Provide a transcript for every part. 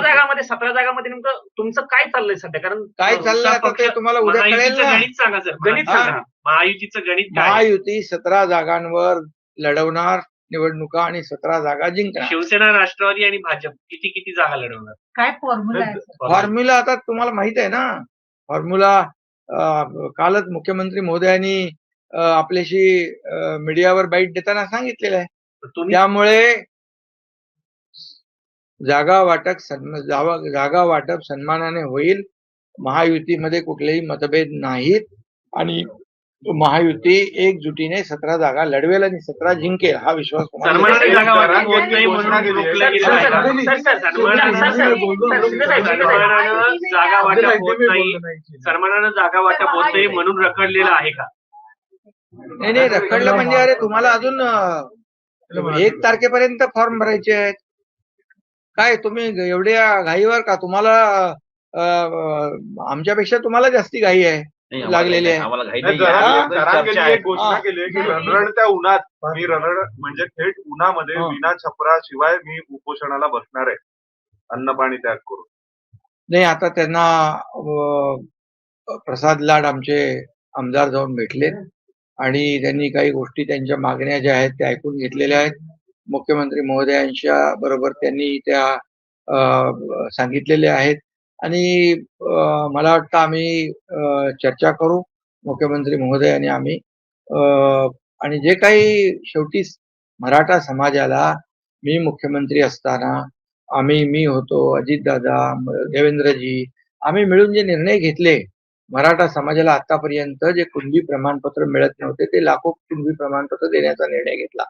जागामध्ये 17 जागामध्ये नेमकं तुमचं काय चाललंय सध्या? कारण काय चाललंय आता ते तुम्हाला उद्या कळेल ना. गणित सांगा सर, गणित सांगा. महायुतीचं गणित काय? महायुती 17 जागांवर लढवणार निवडणुका आणि 17 जागा जिंकणार. शिवसेना, राष्ट्रवादी आणि भाजप किती किती जागा लढवणार? काय फॉर्म्युला आहे? फॉर्म्युला आता तुम्हाला माहित आहे ना. फॉर्म्युला कालच मुख्यमंत्री महोदयांनी आपल्याशी मीडियावर बाईट देताना सांगितलेलं आहे. त्यामुळे जागा वाटप सन्मानाने होईल. महायुतीमध्ये कुठलेही मतभेद नाहीत आणि महायुती एकजुटीने 17 जागा लढवेल आणि 17 जिंकेल हा विश्वास सन्मानानं जागा वाटप होत नाही म्हणून रखडलेलं आहे का? नाही रखडलं म्हणजे अरे तुम्हाला अजून 1 तारखेपर्यंत फॉर्म भरायचे आहेत. काय तुम्ही एवढ्या घाईवर का? तुम्हाला आमच्यापेक्षा तुम्हाला जास्ती घाई आहे लागलेली आहे. घोषणा केली की रणरणत्या उन्हात मी म्हणजे थेट उन्हामध्ये विना छपरा शिवाय मी उपोषणाला बसणार आहे, अन्न पाणी त्याग करून. नाही आता त्यांना प्रसाद लाड आमचे आमदार जाऊन भेटले आणि त्यांनी काही गोष्टी त्यांच्या मागण्या ज्या आहेत त्या ऐकून घेतलेल्या आहेत. मुख्यमंत्री महोदयांच्या बरोबर त्यांनी त्या सांगितलेल्या आहेत आणि मला वाटतं आम्ही चर्चा करू मुख्यमंत्री महोदय आणि आम्ही आणि जे काही शेवटी मराठा समाजाला मी मुख्यमंत्री असताना मी होतो, अजितदादा, देवेंद्रजी, आम्ही मिळून जे निर्णय घेतले मराठा समाजाला आतापर्यंत जे कुणबी प्रमाणपत्र मिळत नव्हते ते लाखो कुणबी प्रमाणपत्र देण्याचा निर्णय घेतला.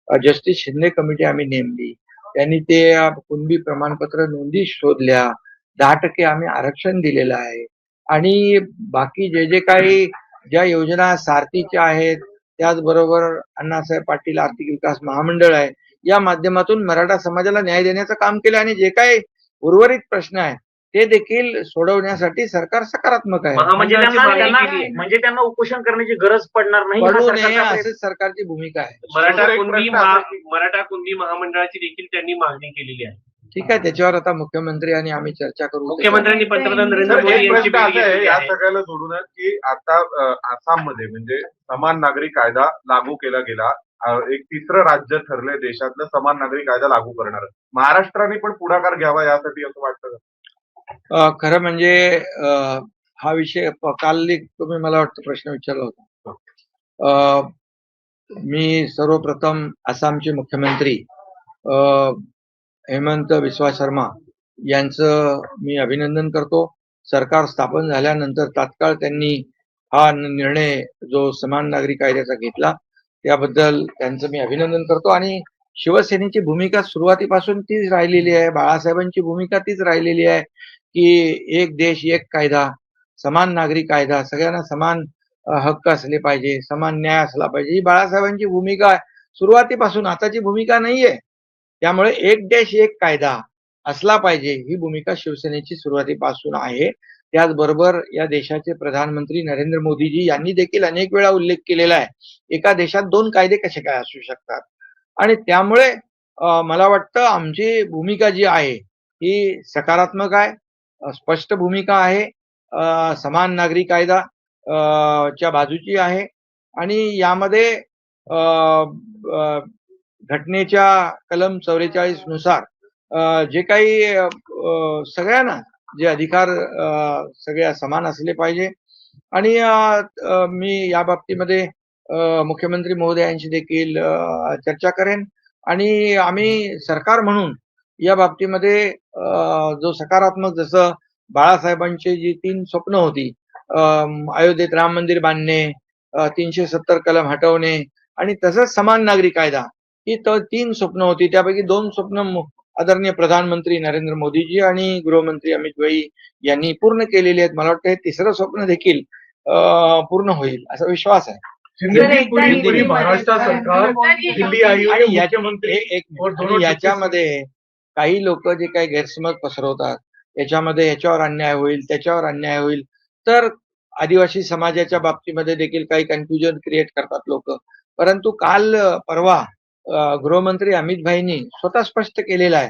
जस्टिस शिंदे कमिटी आम्ही नेमली, त्यांनी ते कुणबी प्रमाणपत्र नोंदी शोधल्या, 10% आम्ही आरक्षण दिलेलं आहे आणि बाकी जे काही ज्या योजना सारथीच्या आहेत त्याचबरोबर अण्णासाहेब पाटील आर्थिक विकास महामंडळ आहे या माध्यमातून मराठा समाजाला न्याय देण्याचं काम केलं आणि जे काही उर्वरित प्रश्न आहे ते देखील सोडवण्यासाठी सरकार सकारात्मक आहे. म्हणजे त्यांना उपोषण करण्याची गरज पडणार नाही असंच सरकारची भूमिका आहे. मराठा कुणबी महामंडळाची देखील त्यांनी मागणी केलेली आहे. ठीक आहे, त्याच्यावर आता मुख्यमंत्री आणि आम्ही चर्चा करू. मुख्यमंत्र्यांनी पंतप्रधान नरेंद्र मोदी यांची या सगळ्याला जोडूनच की आता आसाममध्ये म्हणजे समान नागरी कायदा लागू केला गेला. एक तिसरं राज्य ठरलंय देशातलं समान नागरी कायदा लागू करणार. महाराष्ट्राने पण पुढाकार घ्यावा यासाठी असं वाटतं का? खरं म्हणजे हा विषय काल तुम्ही मला वाटतं प्रश्न विचारला होता. मी सर्वप्रथम आसामचे मुख्यमंत्री हेमंत बिस्वा शर्मा यांचं मी अभिनंदन करतो. सरकार स्थापन झाल्यानंतर तात्काळ त्यांनी हा निर्णय जो समान नागरी कायद्याचा घेतला त्याबद्दल त्यांचं मी अभिनंदन करतो आणि शिवसेनेची भूमिका सुरुवातीपासून तीच राहिलेली आहे. बाळासाहेबांची भूमिका तीच राहिलेली आहे की एक देश एक कायदा, समान नागरी कायदा, सगळ्यांना समान हक्क असले पाहिजे, समान न्याय असला पाहिजे, ही बाळासाहेबांची भूमिका आहे सुरुवातीपासून. आताची भूमिका नाहीये. त्यामुळे एक देश एक कायदा असला पाहिजे ही भूमिका शिवसेनेची सुरुवातीपासून आहे. त्याचबरोबर या देशाचे प्रधानमंत्री नरेंद्र मोदीजी यांनी देखील अनेक वेळा उल्लेख केलेला आहे एका देशात 2 कायदे कसे काय असू शकतात आणि त्यामुळे मला वाटतं आमची भूमिका जी आहे ही सकारात्मक आहे, स्पष्ट भूमिका आहे, समान नागरी कायदा च्या बाजूची आहे आणि यामध्ये घटनेच्या कलम 44 नुसार जे काही सगळ्यांना जे अधिकार सगळ्या समान असले पाहिजे आणि मी या बाबतीमध्ये मुख्यमंत्री महोदयांशी देखील चर्चा करेन आणि आम्ही सरकार म्हणून या बाबतीमध्ये जो सकारात्मक जसं बाळासाहेबांची जी 3 स्वप्न होती, अयोध्येत राम मंदिर बांधणे, 370 कलम हटवणे आणि तसंच समान नागरी कायदा, ही 3 स्वप्न होती. त्यापैकी 2 स्वप्न आदरणीय प्रधानमंत्री नरेंद्र मोदीजी आणि गृहमंत्री अमित भाई यांनी पूर्ण केलेले आहेत. मला वाटतं हे 3रं स्वप्न देखील पूर्ण होईल असा विश्वास आहे. महाराष्ट्र सरकार, दिल्ली आणि याच्यामध्ये काही लोक जे काही गैरसमज पसरवतात याच्यामध्ये याच्यावर अन्याय होईल त्याच्यावर अन्याय होईल, तर आदिवासी समाजाच्या बाबतीमध्ये देखील काही कन्फ्युजन क्रिएट करतात लोक. परंतु काल परवा गृहमंत्री अमित भाईंनी स्वतः स्पष्ट केलेलं आहे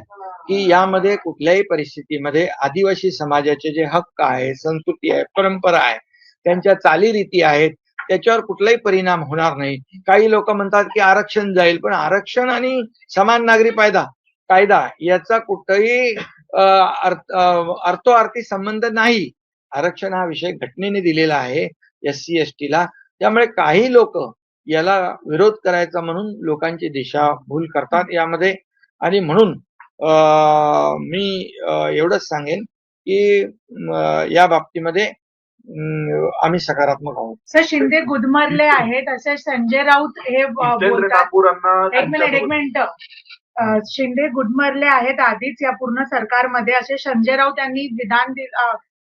की यामध्ये कुठल्याही परिस्थितीमध्ये आदिवासी समाजाचे जे हक्क आहे, संस्कृती आहे, परंपरा आहे, त्यांच्या चालीरीती आहेत, त्याच्यावर कुठलाही परिणाम होणार नाही. काही लोक म्हणतात की आरक्षण जाईल, पण आरक्षण आणि समान नागरी कायदा याचा कुठेही अर्थोअर्थी संबंध नाही. आरक्षण हा विषय घटनेने दिलेला आहे SC ST ला. त्यामुळे काही लोक याला विरोध करायचा म्हणून लोकांची दिशाभूल करतात यामध्ये. आणि म्हणून मी एवढंच सांगेन की या बाबतीमध्ये आम्ही सकारात्मक आहोत. सर, शिंदे गुदमरले आहेत असे संजय राऊत हे जितेंद्र बोलतात. ठाकूरांना एक मिनिट शिंदे गुदमरले आहेत आधीच या पूर्ण सरकारमध्ये असे संजय राऊत यांनी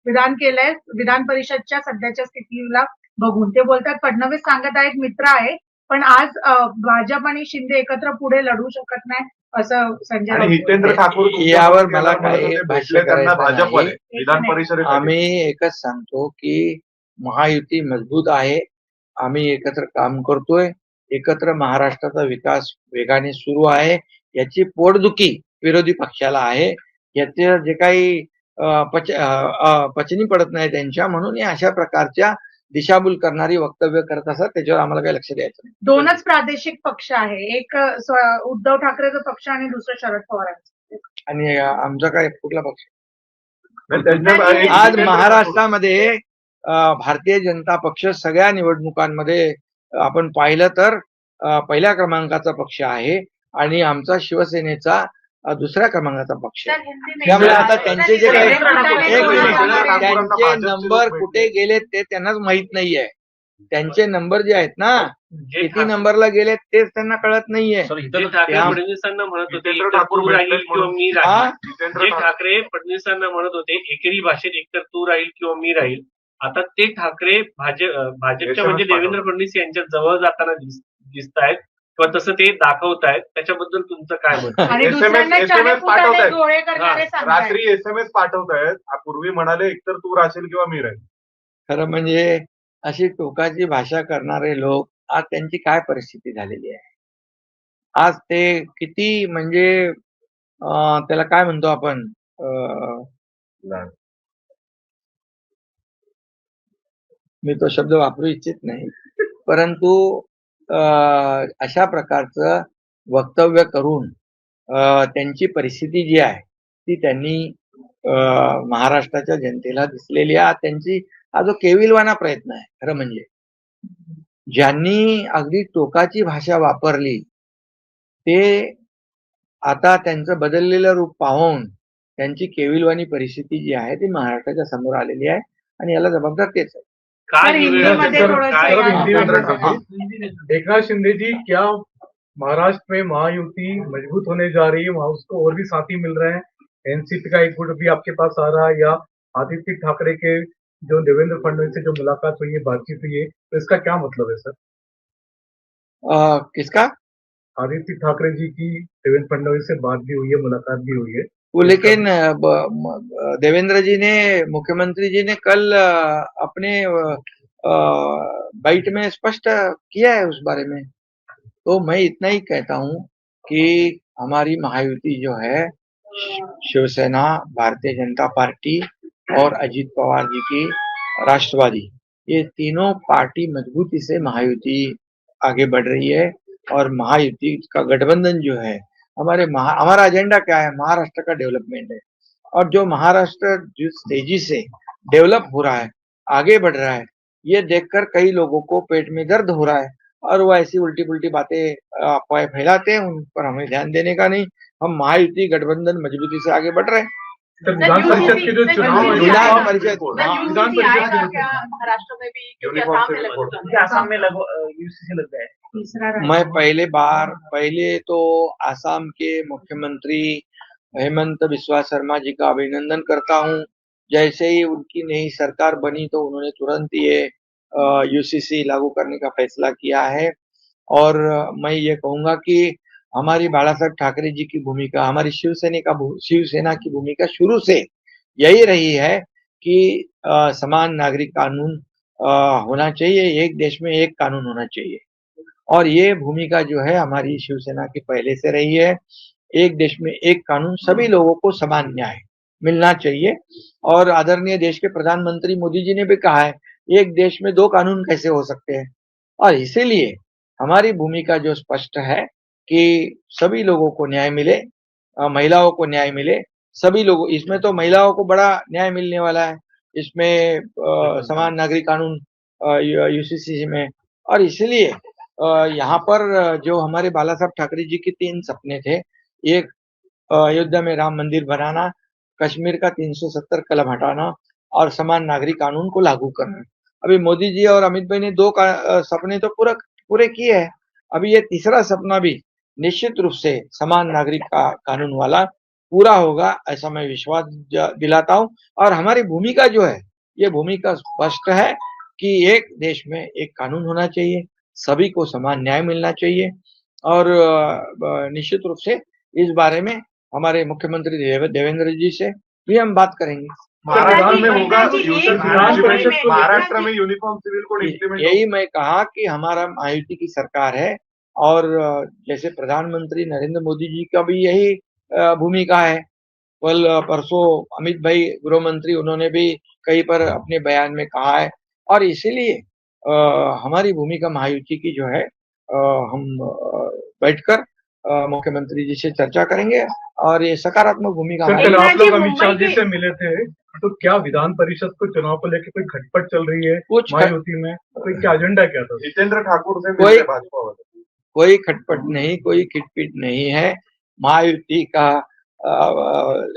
विधान केलंय विधान परिषदच्या सध्याच्या स्थितीला बघून. ते बोलतात फडणवीस सांगत आहेत मित्र आहे, पण आज भाजप आणि शिंदे एकत्र पुढे लढू शकत नाही असं संजय आणि राऊत हितेंद्र ठाकूर यावर मला काही भाष्य त्यांना करायचं भाजपवाले नाही. विधान परिषदेत आम्ही एकच सांगतो की महायुती मजबूत आहे. आम्ही एकत्र काम करतोय. एकत्र महाराष्ट्राचा विकास वेगाने सुरू आहे. याची पोटदुखी विरोधी पक्षाला आहे. याचे जे काही पचनी पडत नाही त्यांच्या, म्हणून या अशा प्रकारच्या दिशाभूल करणारी वक्तव्य करत असतात. त्याच्यावर आम्हाला काही लक्ष द्यायचं नाही. दोनच प्रादेशिक पक्ष आहे, एक उद्धव ठाकरेचा पक्ष आणि दुसरं शरद पवारांचं. आणि आमचा काय कुठला पक्ष? त्यांच्या- आज महाराष्ट्रामध्ये भारतीय जनता पक्ष सगळ्या निवडणुकांमध्ये आपण पाहिलं तर पहिल्या क्रमांकाचा पक्ष आहे आणि आमचा शिवसेनेचा दुसऱ्या क्रमांकाचा पक्ष आहे. त्यामुळे आता त्यांचे जे काही त्यांचे नंबर कुठे गेलेत ते त्यांनाच माहित नाहीये. त्यांचे नंबर जे आहेत ना, जे किती नंबरला गेलेत तेच त्यांना कळत नाहीये. जे ठाकरे फडणवीसांना म्हणत होते जितेंद्र एकतर ठाकूर तू राहील भेटलेत किंवा मी हा? राहील. जितेंद्र जे ठाकूर ठाकरे फडणवीसांना म्हणत होते एकेरी भाषेत एकतर तू राहील किंवा मी राहील, आता ते ठाकरे भाजपच्या म्हणजे देवेंद्र फडणवीस यांच्या जवळ जाताना दिसत आहेत किंवा तसं ते दाखवतायत. त्याच्याबद्दल तुमचं काय मत आहे? आणि SMS दुसऱ्यांना चाले पाठवतायत. फुटाने डोळे करणारे सांगतायत. रात्री SMS पाठवतायत. पूर्वी म्हणाले एकतर तू राहशील किंवा मी राहील. खरं म्हणजे अशी टोकाची भाषा करणारे लोक आज त्यांची काय परिस्थिती झालेली आहे. आज ते किती म्हणजे त्याला काय म्हणतो आपण, मी तो शब्द वापरू इच्छित नाही, परंतु अशा प्रकारचं वक्तव्य करून त्यांची परिस्थिती जी आहे ती त्यांनी महाराष्ट्राच्या जनतेला दिसलेली आहे. त्यांची हा जो केविलवाना प्रयत्न आहे, खरं म्हणजे ज्यांनी अगदी टोकाची भाषा वापरली ते आता त्यांचं बदललेलं रूप पाहून त्यांची केविलवाणी परिस्थिती जी आहे ती महाराष्ट्राच्या समोर आलेली आहे आणि याला जबाबदार तेच आहे. काय सर, निवेदन- हिंदीमध्ये थोडंसं काय- या- हिंदी में जितेंद्र बताइए। ठाकूर एकनाथ शिंदे जी, क्या महाराष्ट्र में महायुति मजबूत होने जा रही है, वहां उसको और भी साथी मिल रहे हैं, एनसीपी का एक गुट भी आपके पास आ रहा है, या आदित्य ठाकरे के जो देवेंद्र फडणवीस से जो मुलाकात हुई है, बातचीत हुई है, तो इसका क्या मतलब है सर? किसका? आदित्य ठाकरे जी की देवेंद्र फडणवीस से बात भी हुई है, मुलाकात भी हुई है। वो लेकिन देवेंद्र जी ने, मुख्यमंत्री जी ने कल अपने बाइट में स्पष्ट किया है उस बारे में. तो मैं इतना ही कहता हूं कि हमारी महायुति जो है, शिवसेना, भारतीय जनता पार्टी और अजीत पवार जी की राष्ट्रवादी, ये तीनों पार्टी मजबूती से महायुति आगे बढ़ रही है. और महायुति का गठबंधन जो है, हमारा एजेंडा क्या है? महाराष्ट्र का डेवलपमेंट है. और जो महाराष्ट्र जिस तेजी से डेवलप हो रहा है, आगे बढ़ रहा है, ये देखकर कई लोगों को पेट में दर्द हो रहा है और वो ऐसी उल्टी पुल्टी बातें अफवाहें फैलाते हैं. उन पर हमें ध्यान देने का नहीं. हम महायुति गठबंधन मजबूती से आगे बढ़ रहे हैं. सर, विधान परिषद के जो चुनाव है, विधान परिषद, विधान परिषद के जो महाराष्ट्र में भी, क्योंकि यूनिफॉर्म असम में सिविल कोड. लग आसाम में UCC लग गया है. तीसरा राज्य। मैं पहले तो आसाम के मुख्यमंत्री हेमंत बिस्वा शर्मा जी का अभिनंदन करता हूं. जैसे ही उनकी नई सरकार बनी तो उन्होंने तुरंत ये UCC लागू करने का फैसला किया है. और मैं ये कहूंगा कि हमारी बाला साहब ठाकरे जी की भूमिका, हमारी शिवसेना की भूमिका शुरू से यही रही है कि समान नागरिक कानून होना चाहिए, एक देश में एक कानून होना चाहिए. और ये भूमिका जो है हमारी शिवसेना की पहले से रही है. एक देश में एक कानून, सभी लोगों को समान न्याय मिलना चाहिए। और आदरणीय देश के प्रधानमंत्री मोदी जी ने भी कहा है, एक देश में दो कानून कैसे हो सकते हैं। और इसीलिए हमारी भूमिका जो स्पष्ट है कि सभी लोगों को न्याय मिले, महिलाओं को न्याय मिले, सभी लोगों, इसमें तो महिलाओं को बड़ा न्याय मिलने वाला है, इसमें समान नागरिक कानून यूसीसी में। और इसीलिए यहाँ पर जो हमारे बाला साहब ठाकरे जी के 3 सपने थे, एक अयोध्या में राम मंदिर बनाना, कश्मीर का 370 कलम हटाना और समान नागरिक कानून को लागू करना। अभी मोदी जी और अमित भाई ने 2 सपने तो पूरे किए हैं। अभी ये तीसरा सपना भी निश्चित रूप से समान नागरिक का कानून वाला पूरा होगा, ऐसा मैं विश्वास दिलाता हूँ। और हमारी भूमिका जो है, ये भूमिका स्पष्ट है कि एक देश में एक कानून होना चाहिए, सभी को समान न्याय मिलना चाहिए। और निश्चित रूप से इस बारे में हमारे मुख्यमंत्री देवेंद्र जी से भी हम बात करेंगे। महाराष्ट्र में होगा महाराष्ट्र महाराष्ट्र में यूनिफॉर्म सिविल कोड इम्प्लीमेंट यही मैं कहा कि हमारा महायुति की सरकार है और जैसे प्रधानमंत्री नरेंद्र मोदी जी का भी यही भूमिका है। कल परसों अमित भाई गृह मंत्री, उन्होंने भी कहीं पर अपने बयान में कहा है। और इसीलिए हमारी भूमिका महायुति की जो है, हम बैठकर मुख्यमंत्री जी से चर्चा करेंगे और ये सकारात्मक भूमिका सर, कल हमारी। आप लोग अमित शाह जी से मिले थे, तो क्या विधान परिषद को चुनाव को लेकर कोई खटपट चल रही है कुछ महायुति में? कोई क्या एजेंडा क्या था? जितेंद्र ठाकुर से कोई- मिलते भाजपा वाले। कोई खटपट नहीं, कोई खिटपिट नहीं है। महायुति का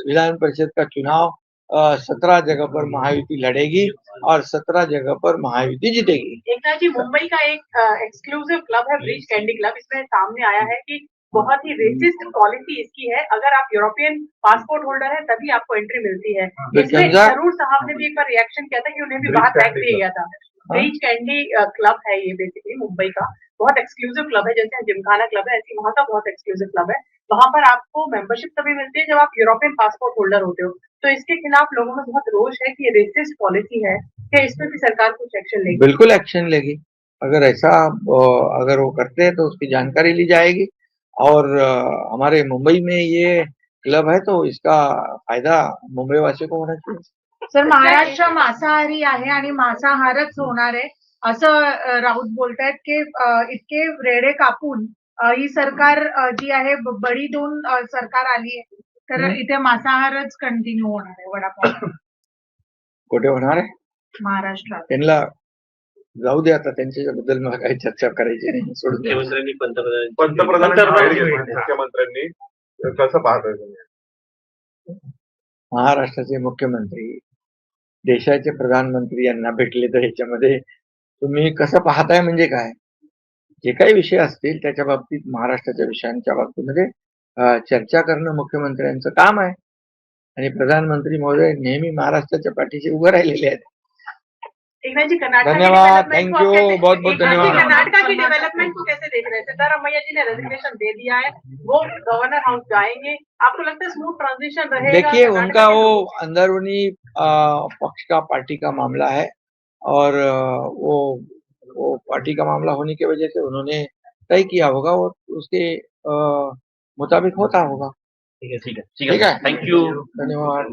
विधान परिषद का चुनाव 17 जगह पर महायुति लड़ेगी और 17 जगह पर महायुति जीतेगी। एकनाथ जी, मुंबई का एक एक्सक्लूसिव क्लब है ब्रिज कैंडी क्लब। इसमें सामने आया है कि बहुत ही रेसिस्ट पॉलिसी इसकी है। अगर आप यूरोपियन पासपोर्ट होल्डर है तभी आपको एंट्री मिलती है। इसमें समझा? जरूर साहब ने भी एक बार रिएक्शन किया था कि उन्हें भी ब्रिज बाहर फेंक कैंडी दिया गया था। ब्रिज कैंडी क्लब है ये, बेसिकली मुंबई का बहुत एक्सक्लूसिव क्लब है। जैसे जिमखाना क्लब है, ऐसी वहाँ का बहुत एक्सक्लूसिव क्लब है। वहाँ पर आपको मेंबरशिप तभी मिलती है जब आप यूरोपियन पासपोर्ट होल्डर होते हो। तो इसके खिलाफ लोगों में बहुत रोष है कि ये रेसिस्ट पॉलिसी है। क्या इसमें भी सरकार कुछ एक्शन लेगी? बिल्कुल एक्शन लेगी। अगर ऐसा अगर वो करते हैं तो उसकी जानकारी ली जाएगी। और हमारे मुंबई में ये क्लब है तो इसका फायदा मुंबई वासियों को होना चाहिए। सर, महाराष्ट्र मांसाहारी आहे आणि मांसाहारच होणार आहे असं राऊत बोलतायत की इतके रेडे कापून ही सरकार जी आहे बळी देऊन सरकार आली आहे, तर इथे मांसाहारच कंटिन्यू होणार आहे वडापाव कुठे होणार आहे? महाराष्ट्रात. त्यांना जाऊ दे, आता त्यांच्याबद्दल मला काही चर्चा करायची नाही, सोडून द्या. मुख्यमंत्र्यांनी पंतप्रधानांची भेट घेतली मुख्यमंत्र्यांनी. कसं पाहताय तुम्ही? महाराष्ट्राचे मुख्यमंत्री देशाचे प्रधानमंत्री यांना भेटले तर ह्याच्यामध्ये तुम्ही कसं पाहताय म्हणजे काय? जे काही विषय असतील त्याच्या बाबतीत, महाराष्ट्राच्या विषयांच्या बाबतीमध्ये चर्चा करणं मुख्यमंत्र्यांचं काम आहे आणि प्रधानमंत्री महोदय नेहमी महाराष्ट्राच्या पाठीशी उभे राहिलेले आहेत. एकनाथ जी, कर्नाटका धन्यवाद, थैंक यू, बहुत बहुत धन्यवाद। कर्नाटका की डेवलपमेंट को कैसे देख रहे हैं? सिद्धारमैया जी ने रेजिग्नेशन दे दिया है, वो गवर्नर हाउस जाएंगे। आपको लगता है स्मूथ ट्रांजिशन रहेगा? देखिए, कर्नाटका उनका के वो लोग- अंदरूनी पक्ष का, पार्टी का मामला है और वो पार्टी का मामला होने की वजह से उन्होंने तय किया होगा, वो उसके मुताबिक होता होगा। ठीक है ठीक है, थैंक यू। धन्यवाद।